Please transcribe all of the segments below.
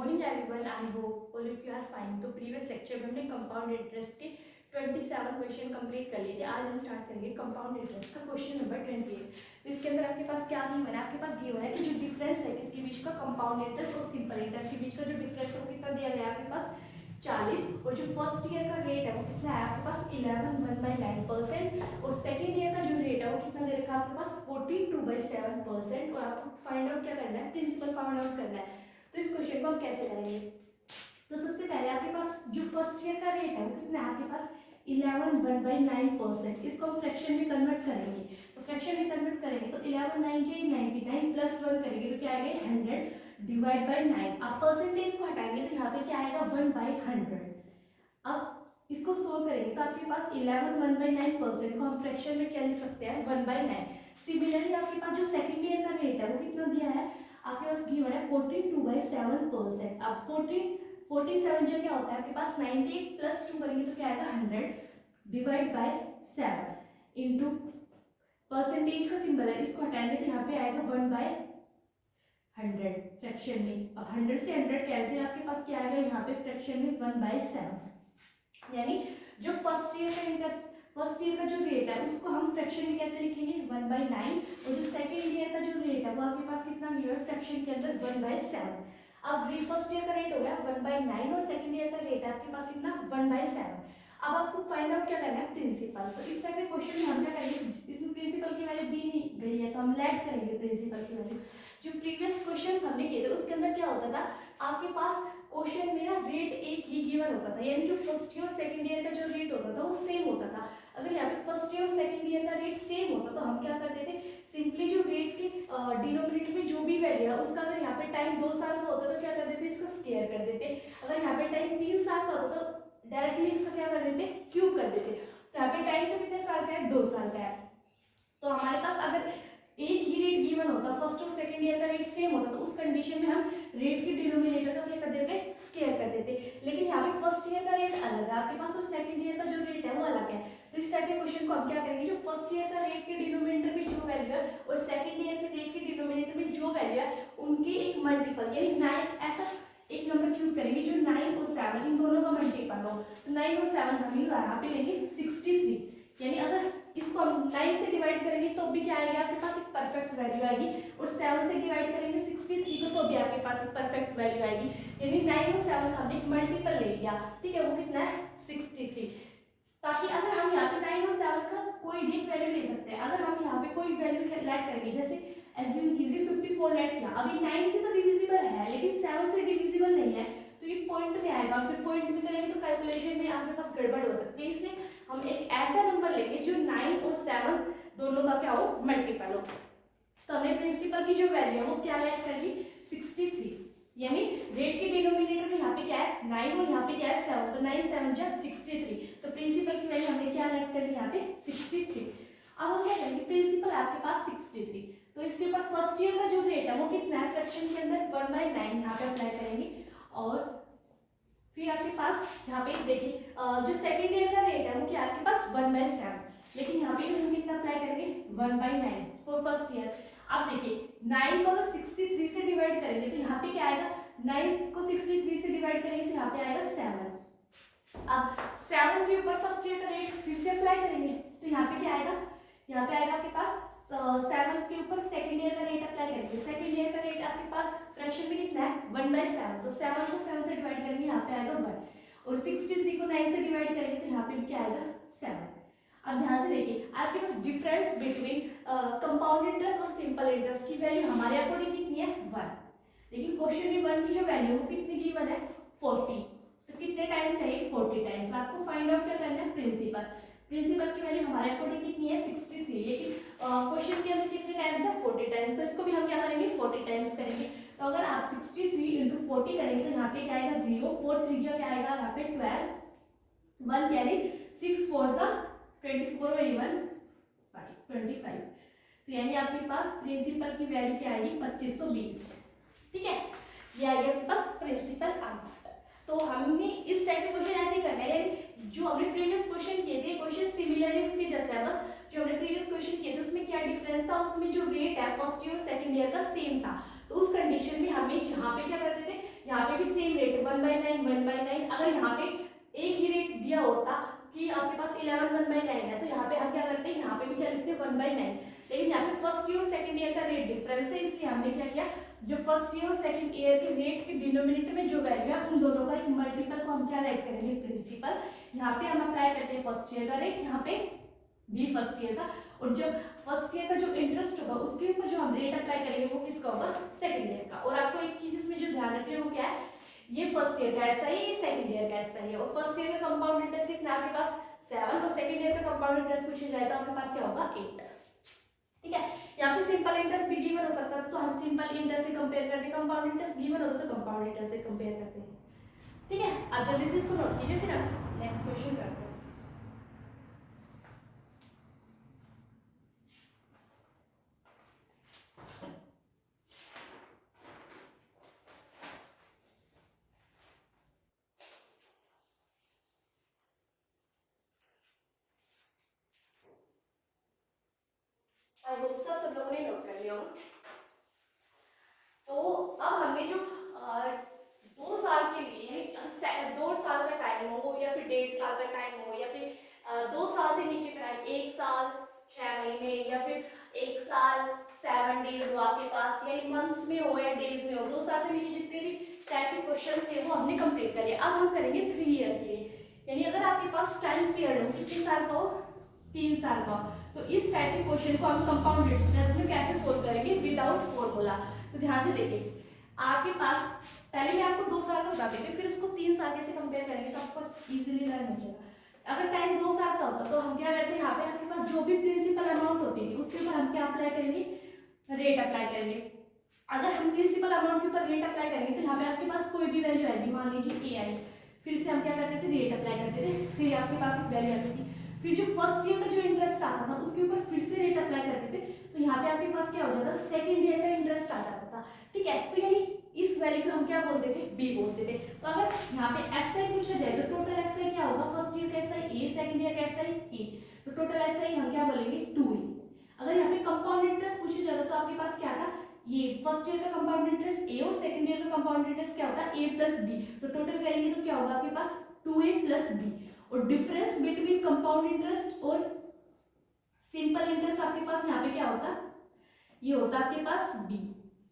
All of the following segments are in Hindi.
Morning everyone, I hope all of you are fine. तो प्रीवियस लेक्चर में हमने कंपाउंड इंटरेस्ट के 27 क्वेश्चन कंप्लीट कर लिए थे। आज हम स्टार्ट करेंगे कंपाउंड इंटरेस्ट का क्वेश्चन नंबर 28। तो इसके अंदर आपके पास क्या गिवन है? आपके पास गिवन है कि जो डिफरेंस है किसके बीच का, कंपाउंड इंटरेस्ट और सिंपल इंटरेस्ट के बीच का जो डिफरेंस है वो कितना दिया गया है आपके पास 40, और जो फर्स्ट ईयर का रेट है वो कितना है आपके पास 11.1/9%, और सेकेंड ईयर का जो रेट है वो कितना दे रखा है आपके पास 14.2/7%। और आपको फाइंड आउट क्या करना है? प्रिंसिपल फाइंड आउट करना है। तो इस क्वेश्चन को हम कैसे करेंगे? तो सबसे पहले आपके पास जो फर्स्ट ईयर का रेट है वो कितना है आपके पास 11.1/9%। इसको हम फ्रैक्शन में कन्वर्ट करेंगे। तो फ्रैक्शन में कन्वर्ट करेंगे तो 11 9 99 प्लस 1 करेंगे तो क्या आएगा 100 डिवाइड बाई 9। आप परसेंटेज को हटाएंगे तो यहाँ पे क्या आएगा 1/100। अब इसको सोल्व करेंगे तो आपके पास 11/1/9% को हम फ्रैक्शन में क्या लिख सकते हैं 1/9। सिमिलरली आपके पास जो सेकंड ईयर का रेट है वो कितना दिया है आपके पास गिवन है 14.2/7%। अब 47 जो क्या होता है आपके पास 90 प्लस 2 करेंगे तो क्या आएगा 100 डिवाइड बाय 7 इंटू परसेंटेज का सिंबल है, इसको हटाएंगे तो यहाँ पे आएगा 1/100 फ्रैक्शन में। अब 100 से 100 कैंसिल, आपके पास क्या आएगा यहाँ पे फ्रैक्शन में 1/7। यानी जो फर्स्ट ईयर का जो रेट है उसको हम फ्रैक्शन में कैसे लिखेंगे 1/9, और जो सेकेंड ईयर का जो रेट है वो आपके पास कितना गिवन है फ्रैक्शन के अंदर 1/7। अब फर्स्ट ईयर का रेट हो गया 1/9 और सेकंड ईयर का रेट है आपके पास कितना 1/7। अब आपको फाइंड आउट क्या करना है प्रिंसिपल। तो इस टाइप के क्वेश्चन में हम क्या करेंगे, इसमें प्रिंसिपल की वैल्यू दी नहीं गई है तो हम लेट करेंगे प्रिंसिपल की वैल्यू। जो प्रीवियस क्वेश्चन हमने किए थे उसके अंदर क्या होता था आपके पास क्वेश्चन में ना रेट एक ही गिवन होता था, यानी जो फर्स्ट ईयर और सेकंड ईयर का जो रेट होता था वो सेम होता था। अगर यहाँ पे फर्स्ट ईयर और सेकंड ईयर का रेट सेम होता तो हम क्या करते थे, सिंपली जो रेट की डिनोमिनेटर में जो भी वैल्यू है उसका अगर यहाँ पे टाइम 2 साल का होता तो क्या कर देते इसका स्क्वायर कर देते। अगर यहाँ पे टाइम 3 साल का होता तो डायरेक्टली इसका क्या कर देते क्यूब कर देते। तो यहाँ पे टाइम तो कितने साल का है 2 साल का है। तो हमारे पास अगर एक ही रेट गिवन होता, फर्स्ट और सेकंड ईयर का रेट सेम होता तो उस कंडीशन में हम रेट की डिनोमिनेटर का क्या कर देते स्क्वायर कर देते। लेकिन यहाँ पे फर्स्ट ईयर का रेट अलग है आपके पास और सेकंड ईयर का जो रेट है वो अलग है। तो इस टाइप के क्वेश्चन को हम क्या करेंगे, जो फर्स्ट ईयर का रेट के डिनोमिनेटर में जो वैल्यू है और सेकंड ईयर के रेट के डिनोमिनेटर में जो वैल्यू है उनके एक मल्टीपल यानी 9 ऐसा एक नंबर चूज करेंगे जो 9 और 7 इन दोनों का मल्टीपल हो। तो 9 और 7 हम यहाँ पे लेंगे 63, यानी अगर इसको हम 9 से डिवाइड करेंगे तो भी क्या आएगा आपके पास एक परफेक्ट वैल्यू आएगी, और 7 से डिवाइड करेंगे 63 को तो भी आपके पास एक परफेक्ट वैल्यू आएगी। यानी 9 और 7 हमने एक मल्टीपल ले लिया, ठीक है, वो कितना है 63। ताकि अगर हम यहाँ पे 9 और 7 का कोई भी वैल्यू ले सकते हैं। अगर हम यहाँ पे कोई वैल्यू लेट करेंगे, जैसे एज्यूम कीजिए 54 लेट किया, अभी 9 से तो डिविजिबल है लेकिन 7 से डिविजिबल नहीं है तो ये पॉइंट में आएगा, फिर पॉइंट में करेंगे तो कैलकुलेशन में आपके पास गड़बड़ हो सकती है। इसलिए हम एक ऐसा नंबर लेंगे जो 9 और 7 दोनों का क्या हो मल्टीपल हो। तो हमने प्रिंसिपल की जो वैल्यू है वो क्या लेट कर ली 63, यानी रेट के डिनोमिनेटर में यहाँ पे क्या है 9 और यहाँ पे क्या है 7, तो 9 7 जा 63, तो प्रिंसिपल की वैल्यू हमने क्या लेट कर ली यहाँ पे 63। अब हम क्या करेंगे, प्रिंसिपल आपके पास 63, तो इसके ऊपर फर्स्ट ईयर का जो रेट है वो कितना है फ्रैक्शन के अंदर 1/9 यहाँ पे अप्लाई करेंगे। और फिर आपके पास यहाँ पे देखिए जो सेकंड ईयर का रेट है वो क्या आपके पास 1/7, लेकिन यहाँ पे हम कितना अप्लाई करेंगे 1/9 फॉर फर्स्ट ईयर। अब देखिए 9 को अगर 63 से डिवाइड करेंगे तो यहाँ पे क्या आएगा, 9 को 63 से डिवाइड करेंगे तो यहाँ पे आएगा 7। अब 7 के ऊपर फर्स्ट ईयर का रेट फिर से अप्लाई करेंगे तो यहाँ पे क्या आएगा, यहाँ पे आएगा आपके पास 7 के ऊपर सेकंड ईयर का रेट अप्लाई करेंगे। सेकंड ईयर का रेट आपके पास फ्रैक्शन में कितना है 1/7, तो 7 को 7 से डिवाइड करेंगे यहाँ पे आएगा 1, और 63 को 9 से डिवाइड करेंगे तो यहाँ पे भी क्या आएगा 7। अब ध्यान से देखिए आपके पास डिफरेंस बिटवीन कंपाउंड इंटरेस्ट और सिंपल इंटरेस्ट की वैल्यू हमारे अकॉर्डिंग कितनी है 1, लेकिन क्वेश्चन में 1 की जो वैल्यू वो कितनी गिवन है 40, तो कितने टाइम्स है ये 40 टाइम्स। आपको फाइंड आउट क्या करना है प्रिंसिपल की वैल्यू हमारे अकॉर्डिंग कितनी है 63, लेकिन क्वेश्चन के अंदर कितने टाइम्स है 40 टाइम्स, तो इसको भी हम क्या करेंगे 40 टाइम्स करेंगे। तो अगर आप 63 × 40 करेंगे तो यहाँ पे क्या आएगा 0, 4 3 क्या आएगा यहाँ पे 12, 1 कैरी 6 4 24 और 1 25, तो यानी आपके पास प्रिंसिपल की वैल्यू क्या आएगी 2520, ठीक है, ये आ गया आपके पास प्रिंसिपल अमाउंट। तो हमने इस टाइप के क्वेश्चन ऐसे करना है, यानी जो हमने प्रीवियस क्वेश्चन किए थे क्वेश्चन सिमिलरली उसके जैसा है, बस जो हमने प्रीवियस क्वेश्चन किए थे उसमें क्या डिफरेंस था, उसमें जो रेट है फर्स्ट ईयर और सेकंड ईयर का सेम था, तो उस कंडीशन में हमें जहाँ पे क्या करते थे यहाँ पे भी सेम रेट 1/9 1/9। अगर यहाँ पे एक ही रेट दिया होता कि आपके पास 11 1/9 है, तो यहाँ पे हम क्या करते हैं, यहाँ पे भी क्या लिखते हैं 1/9। लेकिन यहाँ पे फर्स्ट ईयर और सेकंड ईयर का रेट डिफरेंस है, इसलिए हमने क्या किया, जो फर्स्ट ईयर और सेकंड ईयर के रेट के डिनोमिनेटर में जो वैल्यू है उन दोनों का एक मल्टीपल को हम क्या ऐड करेंगे, प्रिंसिपल। यहाँ पे हम अप्लाई करते हैं फर्स्ट ईयर का रेट, यहाँ पे भी फर्स्ट ईयर का, और जब फर्स्ट ईयर का जो इंटरेस्ट होगा उसके ऊपर जो हम रेट अप्लाई करेंगे वो किसका होगा, सेकंड ईयर का। और आपको एक चीज इसमें जो ध्यान रखनी है वो क्या है, ये फर्स्ट ईयर का ऐसा ही, ये सेकंड ईयर का ऐसा ही है। और फर्स्ट ईयर का कंपाउंड इंटरेस्ट कितना आपके पास 7, और सेकंड ईयर का कंपाउंड इंटरेस्ट पूछा जाए तो आपके पास क्या होगा 8। ठीक है, यहाँ पे सिंपल इंटरेस्ट भी गिवन हो सकता था, तो हम सिंपल इंटरेस्ट से कंपेयर करते हैं, कंपाउंड इंटरेस्ट गिवन होता तो कंपाउंड इंटरेस्ट से कंपेयर करते हैं। ठीक है, आप जल्दी से इसको नोट कीजिए, फिर हम नेक्स्ट क्वेश्चन करते हैं। आई होप सब लोगों ने नोट कर लिया होगा। तो अब हमने जो 2 साल के लिए 2 साल का टाइम हो या फिर 1.5 साल का टाइम हो या फिर 2 साल से नीचे का टाइम, 1 साल 6 महीने या फिर 1 साल 7 डेज हो आपके पास, या मंथ्स में हो या डेज में हो, 2 साल से नीचे जितने भी टाइप के क्वेश्चन थे वो हमने कंप्लीट कर लिया। अब हम करेंगे 3 ईयर के लिए, यानी अगर आपके पास टाइम पीरियड हो कितने साल का हो, 3 साल का, तो इस टाइप के क्वेश्चन को हम कंपाउंड इंटरेस्ट में कैसे सोल्व करेंगे विदाउट फॉर्मूला। तो ध्यान से देखिए, आपके पास पहले मैं आपको 2 साल का बता देती हूँ, फिर उसको 3 साल कैसे कंपेयर करेंगे तो आपको इजीली लर्न हो जाएगा। अगर टाइम 2 साल का होता तो हम क्या करते हैं, यहाँ पे आपके पास जो भी प्रिंसिपल अमाउंट होती थी उसके ऊपर हम क्या अप्लाई करेंगे, रेट अप्लाई करेंगे। अगर हम प्रिंसिपल अमाउंट के ऊपर रेट अप्लाई करेंगे तो यहाँ पे आपके पास कोई भी वैल्यू आएगी, मान लीजिए ए आई, फिर से हम क्या करते थे, रेट अप्लाई करते थे, फिर आपके पास एक वैल्यू आती थी, फिर जो फर्स्ट ईयर का जो इंटरेस्ट आता था उसके ऊपर फिर से रेट अप्लाई करते थे, तो यहाँ पे आपके पास क्या हो जाता, सेकंड ईयर का इंटरेस्ट आ जाता था। ठीक है, तो यानी इस वैल्यू को हम क्या बोलते थे, बी बोलते थे। तो अगर यहाँ पे एसआई पूछा जाए तो टोटल एसआई क्या होगा, फर्स्ट ईयर का एसआई ए, सेकंड ईयर का एसआई ए, तो टोटल एसआई हम क्या बोलेंगे 2ए। अगर यहाँ पे कंपाउंड इंटरेस्ट पूछा जाता तो आपके पास क्या था, ये फर्स्ट ईयर का कंपाउंड इंटरेस्ट ए और सेकंड ईयर का कंपाउंड इंटरेस्ट क्या होता है, ए प्लस बी, तो टोटल करेंगे तो क्या होगा आपके पास 2a प्लस बी। और डिफरेंस बिटवीन कंपाउंड इंटरेस्ट और सिंपल इंटरेस्ट आपके पास यहाँ पे क्या होता, ये होता आपके पास बी,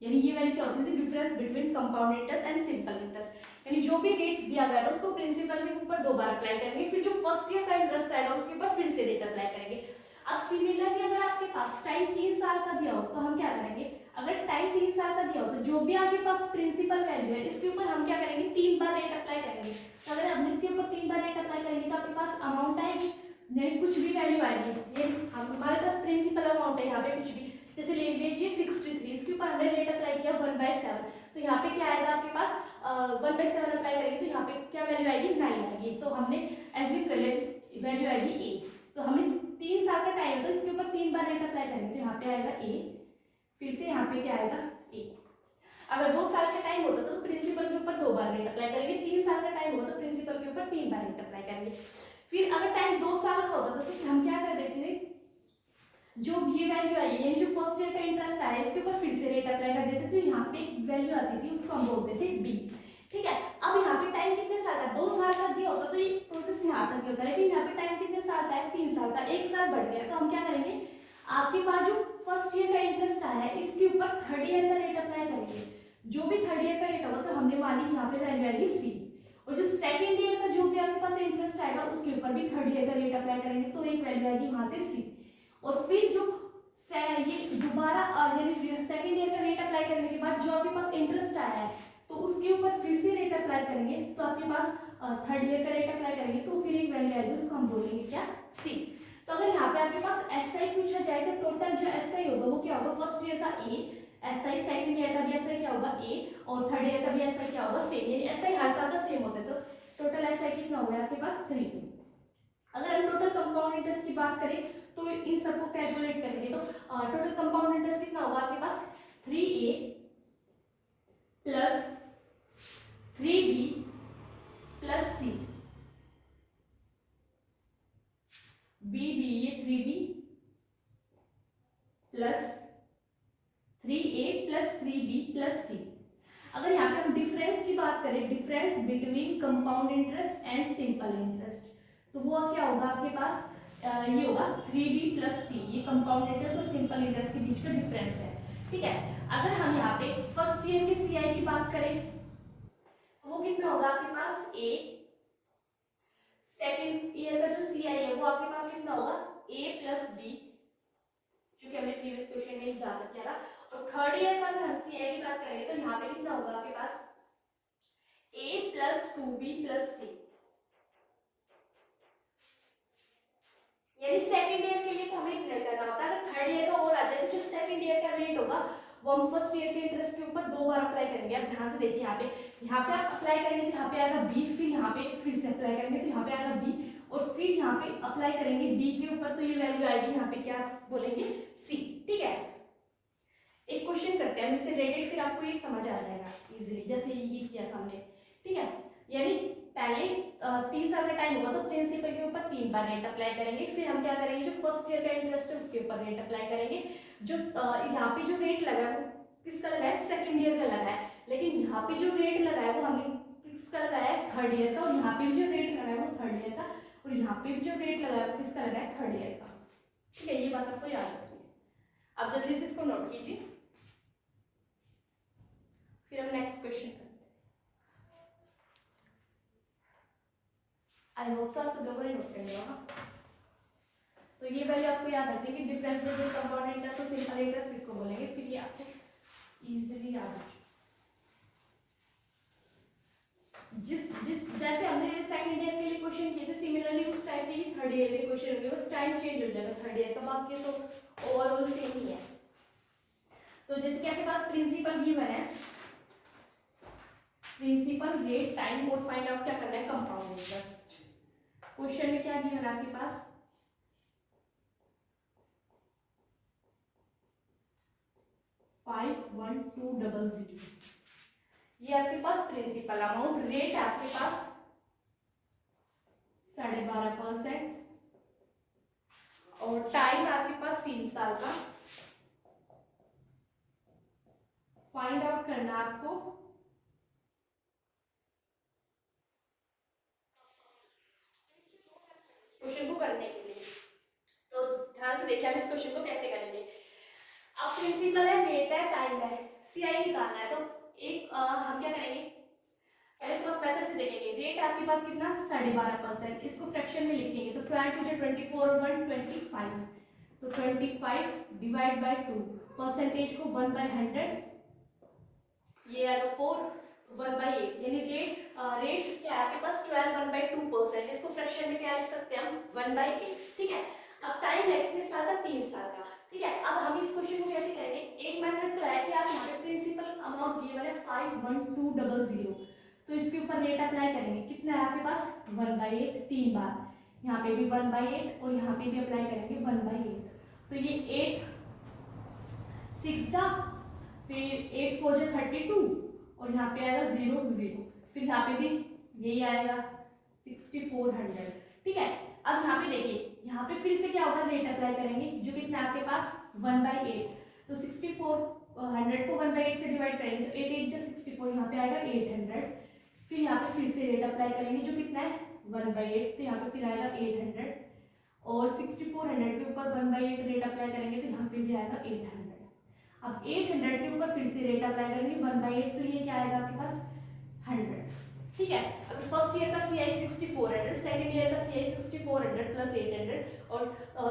यानी ये वैल्यू क्या होती थी, difference between compound interest and simple interest. यानी जो भी रेट दिया गया था उसको प्रिंसिपल के ऊपर 2 बार अप्लाई करेंगे, फिर जो फर्स्ट ईयर का इंटरेस्ट आएगा उसके ऊपर फिर से रेट अप्लाई करेंगे। अब सिमिलरली अगर आपके पास टाइम 3 साल का दिया हो तो हम क्या करेंगे, अगर टाइम 3 साल का दिया हो तो जो भी आपके पास प्रिंसिपल वैल्यू है इसके ऊपर हम क्या करेंगे, 3 बार रेट अप्लाई करेंगे। तो अगर हम इसके ऊपर 3 बार रेट अप्लाई करेंगे तो आपके पास अमाउंट आएगी, यानी कुछ भी वैल्यू आएगी, ये हमारे पास प्रिंसिपल अमाउंट है, यहाँ पे कुछ भी, जैसे ले लीजिए 63, इसके ऊपर हमने रेट अप्लाई किया 1/7, तो यहाँ पे क्या आएगा आपके पास 1/7 अप्लाई करेंगे तो यहाँ पे क्या वैल्यू आएगी, 9 आएगी, तो हमने एज्यूम कर लिया वैल्यू आएगी ए। तो हम इस 3 साल का टाइम है तो इसके ऊपर 3 बार रेट अप्लाई करेंगे तो यहाँ पे आएगा ए, फिर से यहाँ पे क्या आएगा ए। अगर 2 साल का टाइम होता तो प्रिंसिपल के ऊपर 2 बार रेट अप्लाई करेंगे, 3 साल का टाइम होगा तो प्रिंसिपल के ऊपर 3 बार रेट अप्लाई करेंगे। फिर अगर टाइम 2 साल का होता तो हम क्या कर देते थे, जो ये वैल्यू आई है यानी जो फर्स्ट ईयर का इंटरेस्ट आया इसके ऊपर फिर से रेट अप्लाई कर देते थे, तो यहाँ पे एक वैल्यू आती थी उसको हम बोलते थे बी। ठीक है, अब यहाँ पे टाइम कितने साल का, 2 साल का दिया होता तो ये प्रोसेस यहाँ तक ही होता, लेकिन यहाँ पे टाइम कितने साल का है, 3 साल का, 1 साल बढ़ गया, तो हम क्या करेंगे, आपके पास जो फर्स्ट ईयर का इंटरेस्ट आया है इसके ऊपर थर्ड ईयर का रेट अप्लाई करेंगे, जो भी थर्ड ईयर का रेट होगा तो हमने वाली यहाँ पे वैल्यू आएगी सी, और जो सेकंड ईयर का जो भी आपके पास इंटरेस्ट आएगा उसके ऊपर भी थर्ड ईयर का रेट अप्लाई करेंगे तो एक वैल्यू आएगी वहां से सी। और फिर जो ये दोबारा यानी सेकंड ईयर का रेट अप्लाई करने के बाद जो आपके पास इंटरेस्ट आया है तो उसके ऊपर फिर से रेट अप्लाई करेंगे, तो आपके पास थर्ड ईयर का रेट अप्लाई करेंगे तो फिर एक वैल्यू आएगी उसको हम बोलेंगे क्या, सी। तो अगर यहाँ पे आपके पास एसआई पूछा जाए तो टोटल जो एसआई होगा वो क्या होगा, फर्स्ट ईयर का ए एसआई, सेकंड ईयर का भी एसआई क्या होगा ए, और थर्ड ईयर का भी एसआई क्या होगा सेम, यानी एसआई हर साल का सेम होता है, तो टोटल एसआई कितना हो गया आपके पास 3। अगर हम टोटल कंपाउंड इंटरेस्ट की बात करें तो इन सबको कैलकुलेट करेंगे तो टोटल कंपाउंड इंटरेस्ट कितना होगा आपके पास 3a plus 3b plus c, ये 3b plus 3a plus 3b plus c। अगर यहाँ पे हम डिफरेंस की बात करें difference between compound interest and simple interest, तो वो क्या होगा आपके पास, ये होगा 3b प्लस सी, ये कंपाउंड इंटरेस्ट और सिंपल इंटरेस्ट के बीच का डिफरेंस है। ठीक है, अगर हम यहाँ पे फर्स्ट ईयर के सीआई की बात करें तो वो कितना होगा आपके पास ए, सेकेंड ईयर का जो सीआई है वो आपके पास कितना होगा ए प्लस बी, जो कि हमने प्रीवियस क्वेश्चन में जहां तक किया था। और थर्ड ईयर का अगर हम सीआई की बात करेंगे तो यहाँ पे कितना होगा आपके पास ए प्लस 2b प्लस सी, यानी सेकंड ईयर के लिए तो हमें क्लियर करना होता है। अगर थर्ड ईयर का और आ जाए तो जो सेकंड ईयर का रेट होगा वो हम फर्स्ट ईयर के इंटरेस्ट के ऊपर 2 बार अप्लाई करेंगे। अब ध्यान से देखिए, यहाँ पे आप अप्लाई करेंगे तो यहाँ पे आएगा बी, फिर यहाँ पे फिर से अप्लाई करेंगे तो यहाँ पे आएगा बी, और फिर यहाँ पे अप्लाई करेंगे बी के ऊपर तो ये वैल्यू आएगी यहाँ पे क्या बोलेंगे सी। ठीक है, एक क्वेश्चन करते हैं इससे रिलेटेड, फिर आपको ये समझ आ जाएगा इजीली, जैसे ये किया था हमने। ठीक है, यानी पहले 3 साल का टाइम होगा तो प्रिंसिपल के ऊपर 3 बार रेट अप्लाई करेंगे, फिर हम क्या करेंगे जो फर्स्ट ईयर का इंटरेस्ट है उसके ऊपर रेट अप्लाई करेंगे। जो यहाँ पे जो रेट लगा है वो किसका लगा है, सेकंड ईयर का लगा है, लेकिन यहाँ पे जो रेट लगा है वो हमने किसका लगाया है, थर्ड ईयर का, और यहाँ पे भी जो रेट लगा है वो थर्ड ईयर का, और यहाँ पे भी जो रेट लगा है वो किसका लगा है, थर्ड ईयर का। ठीक है, ये बात आपको याद रखनी है। अब जल्दी से इसको नोट कीजिए, फिर हम नेक्स्ट क्वेश्चन करते हैं। आई होप आप सब लोगों ने नोट कर लिया होगा। तो ये वैल्यू आपको याद रखनी है कि डिफरेंस बिटवीन कंपाउंड इंटरेस्ट और सिंपल इंटरेस्ट किसको बोलेंगे, फिर ये आपको इजीली याद है। जैसे हमने सेकंड ईयर के लिए क्वेश्चन किए थे, सिमिलरली उस टाइप के ही थर्ड ईयर के क्वेश्चन होंगे, बस टाइम चेंज हो जाएगा थर्ड ईयर का, बाकी तो ओवरऑल सेम ही है। तो जैसे कि आपके पास प्रिंसिपल गिवन है, प्रिंसिपल रेट टाइम और फाइंड आउट क्या करना है, कंपाउंड इंटरेस्ट। क्वेश्चन में क्या गिवन है आपके पास, 51200, ये आपके पास प्रिंसिपल अमाउंट, रेट आपके पास 12.5%, और टाइम आपके पास 3 साल का। फाइंड आउट करना आपको क्वेश्चन को करने के लिए, तो ध्यान से देखिए हम इस क्वेश्चन को कैसे करेंगे। अब प्रिंसिपल है, रेट है, टाइम है, सीआई निकालना है, तो एक हम क्या करेंगे, पहले फर्स्ट मेथड से देखेंगे। रेट आपके पास कितना 12.5%, इसको फ्रैक्शन में लिखेंगे तो 12 टू 24 1 25, तो 25 डिवाइड बाय 2, परसेंटेज को 1/100, ये आएगा 4, 1/8, यानी रेट क्या है आपके पास 12 1/2%, इसको फ्रैक्शन में क्या लिख सकते हैं हम 1/8। ठीक है, अब टाइम है कितने साल का, 3 साल का। ठीक है, अब हम इस क्वेश्चन को कैसे करेंगे, एक मेथड तो है कि आप यहाँ पे प्रिंसिपल अमाउंट गिवन है 51200, तो इसके ऊपर रेट अप्लाई करेंगे, कितना है आपके पास 1/8, 3 बार, यहाँ पे भी 1/8 और यहाँ पे भी अप्लाई करेंगे 1/8, तो ये 8 6 जा, फिर 8 4 जा 32, और यहाँ पे आएगा 0 0, फिर यहाँ पे भी यही आएगा 6400। ठीक है, अब यहाँ पे देखिए, यहाँ पे फिर से क्या होगा, रेट अप्लाई करेंगे, जो कितना आपके पास 1/8, तो 6400 को 1/8 से डिवाइड करेंगे तो 8 8 जा 64, यहाँ पे आएगा 800, फिर यहाँ पे फिर से रेट अप्लाई करेंगे जो कितना है 1/8, तो यहाँ पे फिर आएगा 800, और 6400 के ऊपर 1/8 रेट अप्लाई करेंगे तो यहाँ पे भी आएगा 800। अब 800 के ऊपर फिर से रेट अप्लाई करेंगे 1/8, तो ये क्या आएगा आपके पास 100। ठीक है, अगर फर्स्ट ईयर का सीआई 6400, सेकंड ईयर का सीआई 6400 प्लस 800, और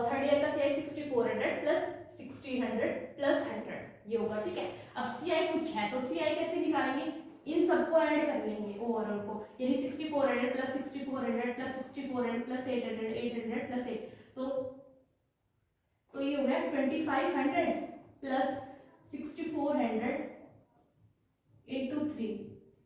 थर्ड ईयर का सीआई 6400 प्लस 1600 प्लस 100, ये होगा। ठीक है, अब सीआई कुछ है तो सीआई कैसे निकालेंगे, इन सबको ऐड कर लेंगे ओवरऑल को, यानी 6400 प्लस 6400 प्लस 6400 प्लस 800 800 प्लस 8, तो ये हो गया 2500 प्लस 6400 इंटू 3,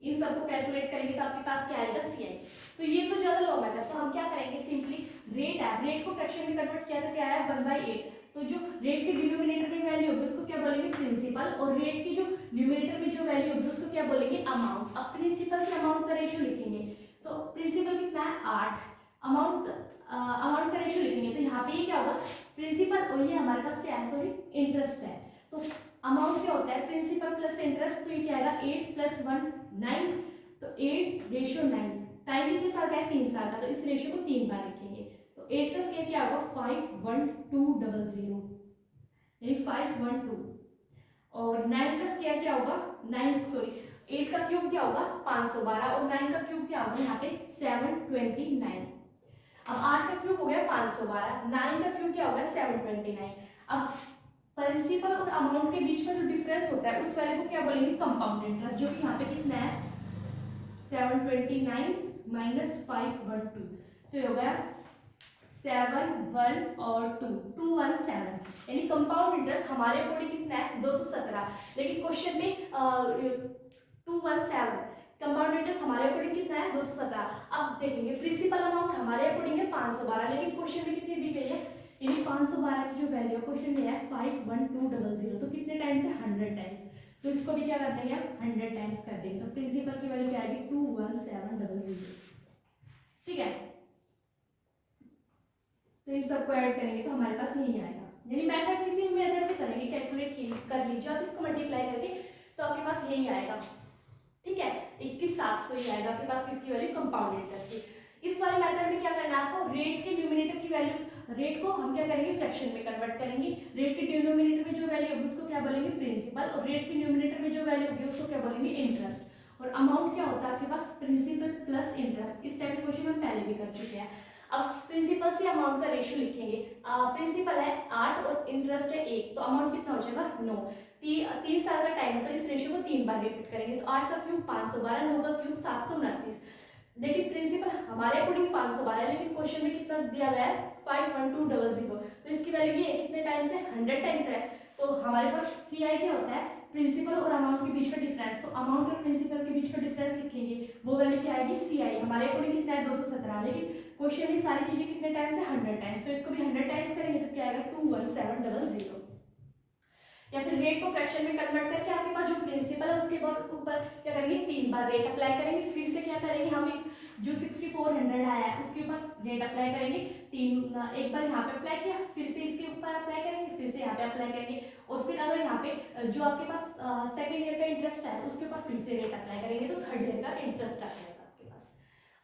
इन सबको कैलकुलेट करेंगे तो आपके पास क्या आएगा सीआई। तो ये तो ज्यादा लॉन्ग है, तो हम क्या करेंगे, सिंपली रेट है, रेट को फ्रैक्शन में कन्वर्ट किया तो क्या है 1/8, तो जो रेट के डिनोमिनेटर में वैल्यू होगी उसको क्या बोलेंगे प्रिंसिपल, और रेट की जो न्यूमरेटर में जो वैल्यू होगी उसको क्या बोलेंगे अमाउंट। अब प्रिंसिपल से अमाउंट का रेशियो लिखेंगे, तो प्रिंसिपल कितना है 8, अमाउंट का रेशियो लिखेंगे तो यहाँ पे ये क्या होगा प्रिंसिपल, और ये हमारे पास क्या है सॉरी इंटरेस्ट है, तो अमाउंट क्या होता है प्रिंसिपल प्लस इंटरेस्ट, तो ये क्या आएगा 8 + 1 9 तो 8:9, टाइम कितने साल का है, 3 साल का, तो इस रेशियो को 3 बार लिखेंगे। तो 8 का स्क्वायर क्या होगा, 51200, यानी 512। और 9 का स्क्वायर क्या होगा, 8 का क्यूब क्या होगा 512, और 9 का क्यूब क्या होगा यहाँ पे 729। अब 8 का क्यूब हो गया 512, 9 का क्यूब क्या होगा 729। अब प्रिंसिपल और अमाउंट के बीच का जो डिफरेंस होता है उस वैल्यू को क्या बोलेंगे, कंपाउंड इंटरेस्ट, जो कि यहाँ पे कितना है 729 माइनस 512, तो ये हो गया 7 1 और 2 217, यानी कंपाउंड इंटरेस्ट हमारे अकॉर्डिंग कितना है 217, लेकिन क्वेश्चन में 217 कंपाउंड इंटरेस्ट हमारे अकॉर्डिंग कितना है 217। अब देखेंगे प्रिंसिपल अमाउंट हमारे अकॉर्डिंग है 512, लेकिन क्वेश्चन में कितनी दी गई है, यानी 512 की जो वैल्यू क्वेश्चन में है 51200, तो कितने टाइम्स है 100 टाइम्स, तो इसको भी क्या कर देंगे हम 100 टाइम्स कर देंगे, तो प्रिंसिपल की वैल्यू क्या आएगी 21700। ठीक है, तो इन सबको ऐड करेंगे तो हमारे पास यही आएगा, यानी मेथड किसी भी मेथड से करेंगे, कैलकुलेट कर लीजिए आप इसको मल्टीप्लाई करके, तो आपके पास यही आएगा। ठीक है, 21700 ही आएगा आपके पास किसकी वैल्यू, कंपाउंड इंटरेस्ट की। इस वाले मेथड में क्या करना है आपको, रेट के न्यूमरेटर की वैल्यू, रेट को हम क्या करेंगे फ्रैक्शन में कन्वर्ट करेंगे, रेट के डिनोमिनेटर में जो वैल्यू होगी उसको क्या बोलेंगे प्रिंसिपल, और रेट के न्यूमरेटर में जो वैल्यू होगी उसको क्या बोलेंगे इंटरेस्ट। और अमाउंट क्या होता है आपके पास, प्रिंसिपल प्लस इंटरेस्ट। इस टाइप के क्वेश्चन हम पहले भी कर चुके हैं। अब प्रिंसिपल से अमाउंट का रेशियो लिखेंगे, प्रिंसिपल है 8 और इंटरेस्ट है 1, तो अमाउंट कितना हो जाएगा 9। 3 साल का टाइम है तो इस रेशियो को 3 बार रिपीट करेंगे, तो 8 का क्यूब 512, 9 का क्यूब 729। देखिए प्रिंसिपल हमारे अकॉर्डिंग 512 है, लेकिन क्वेश्चन में कितना दिया गया है 51200, तो इसकी वैल्यू ये कितने टाइम्स है 100 टाइम्स है। तो हमारे पास सी आई क्या होता है, प्रिंसिपल और अमाउंट के बीच का डिफरेंस, तो अमाउंट और प्रिंसिपल के बीच का डिफरेंस लिखेंगे, वो वैल्यू क्या आएगी सी आई। हमारे अकॉर्डिंग कितना है 217, लेकिन क्वेश्चन में सारी चीजें कितने टाइम्स है 100 टाइम्स, तो इसको भी 100 टाइम्स करेंगे तो क्या आएगा 21700। या फिर रेट को फ्रैक्शन में कन्वर्ट करके आपके पास जो प्रिंसिपल है उसके ऊपर क्या करेंगे 3 बार रेट अप्लाई करेंगे, फिर से क्या करेंगे हम जो 6400 आया है उसके ऊपर रेट अप्लाई करेंगे, एक बार यहाँ पे अप्लाई किया, फिर से इसके ऊपर अप्लाई करेंगे, फिर से यहाँ पे अप्लाई करेंगे, और फिर अगर यहाँ पे जो आपके पास सेकेंड ईयर का इंटरेस्ट है उसके ऊपर फिर से रेट अप्लाई करेंगे, तो थर्ड ईयर का इंटरेस्ट आ जाएगा आपके पास।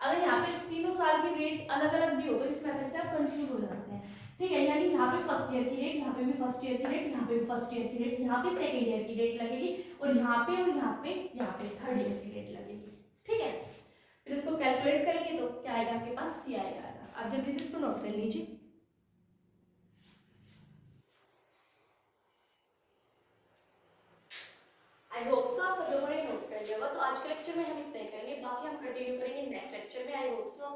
अगर यहाँ पे तीनों साल की रेट अलग अलग दी हो तो इस मेथड से आप कंफ्यूज हो जाते हैं। ठीक है, यानी यहाँ पे फर्स्ट ईयर की रेट, यहाँ पे भी फर्स्ट ईयर की रेट, यहाँ पे भी फर्स्ट ईयर की रेट, यहाँ पे सेकेंड ईयर की रेट लगेगी, और यहाँ पे थर्ड ईयर की रेट लगेगी। ठीक है, फिर इसको कैलकुलेट करेंगे तो क्या आएगा आपके पास सी आएगा। आप जल्दी से इसको नोट कर लीजिए। आई होप सो आप सब लोगों ने नोट कर लिया होगा। तो आज के लेक्चर में हम इतना ही करेंगे, बाकी हम कंटिन्यू करेंगे नेक्स्ट लेक्चर में। आई होप सो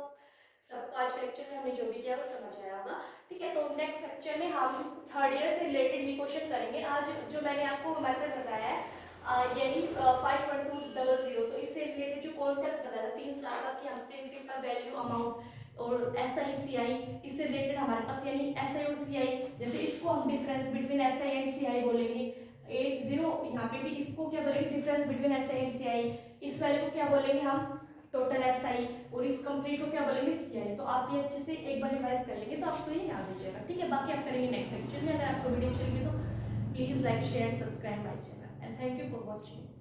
सबको आज के लेक्चर में हमने जो भी किया वो समझ आया होगा। ठीक है, तो नेक्स्ट लेक्चर में हम थर्ड ईयर से रिलेटेड ही क्वेश्चन करेंगे। आज जो मैंने आपको मेथड बताया है यही 51200, तो इससे रिलेटेड जो कॉन्सेप्ट बताया था 3 साल का कि हम प्रिंसिपल का वैल्यू अमाउंट और एस आई सी आई, इससे रिलेटेड हमारे पास यानी एस आई और सी आई, जैसे इसको हम difference between S I and C I बोलेंगे 80, यहाँ पे भी इसको क्या बोलेंगे difference between S I and C I, इस वैल्यू को क्या बोलेंगे हम टोटल एस आई, और इस कंप्लीट को क्या बोलेंगे सी आई। तो आप ये अच्छे से एक बार रिवाइज कर लेंगे तो आपको ये याद हो जाएगा। ठीक है, बाकी आप करेंगे नेक्स्ट लेक्चर में। अगर आपको वीडियो अच्छी लगी तो please like share and subscribe my channel, and thank you for watching.